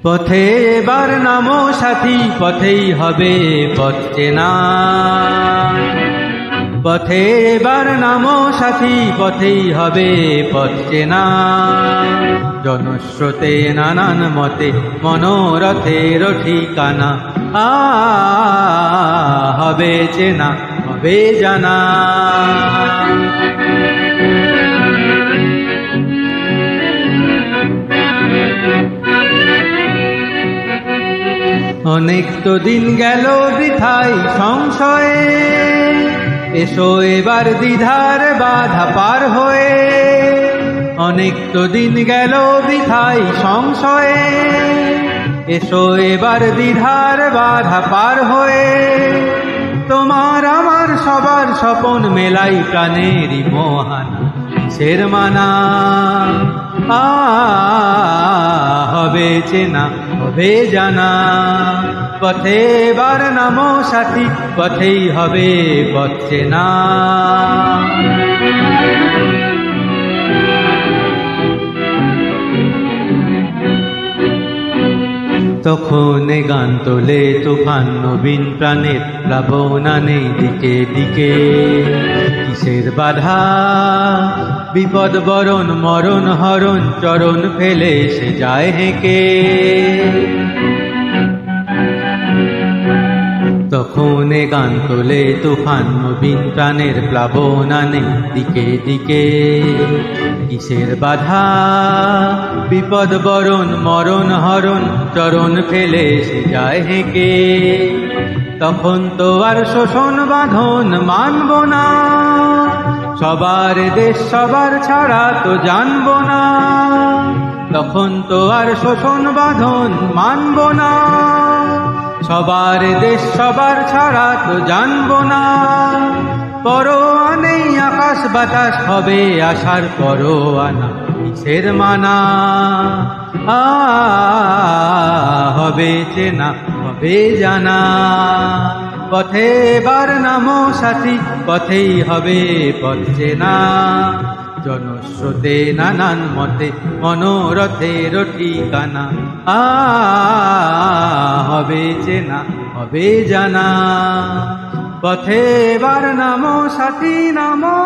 পথে এবার নামো সাথী, পথেই হবে পথ চেনা। পথে এবার নামো সাথী, পথেই হবে পথ চেনা। জনস্রোতে নানান মতে মনোরথের ঠিকানা। হবে চেনা, হবে জানা। অনেক তো দিন গেল বৃথায় সংশয়ে, এসো এবার দ্বিধার বাধা পার হয়ে। অনেক তো দিন গেল বৃথায় সংশয়ে, এসো এবার দ্বিধার বাধা পার হয়ে। তোমার আমার সবার স্বপন মেলাই প্রাণেরই মহান কিসের মানা। হবে চেনা, হবে জানা। পথে এবার নামো সাথী, পথেই হবে পথ চেনা। তখন গান তোলে তুফান নবীন প্রাণের প্লাবনানে দিকে দিকে। কিসের বাধা বিপদ বরণ মরণ হরণ, চরণ ফেলে সে যায় হেঁকে। তখন গান তোলে তুফান নবীন প্রাণের প্লাবনানে দিকে দিকে। কিসের বাধা বিপদ বরণ মরণ হরণ, চরণ ফেলে সে যায় হেঁকে। তখন তো আর শোষণ বাঁধন মানব না, সবার দেশ সবার ছাড়া তো জানব না। তখন তো আর শোষণ বাঁধন মানব না, সবার দেশ সবার ছাড়া তো জানব না। পরোয়া নেই আকাশ বাতাস, হবে আশার পরোয়ানা কিসের মানা। হবে চেনা, হবে জানা। পথে এবার নামো সাথী, পথেই হবে পথ চেনা। জনস্রোতে নানান মতে মনোরথের ঠিকানা। হবে চেনা, হবে জানা। পথে এবার নামো সাথী, নামো।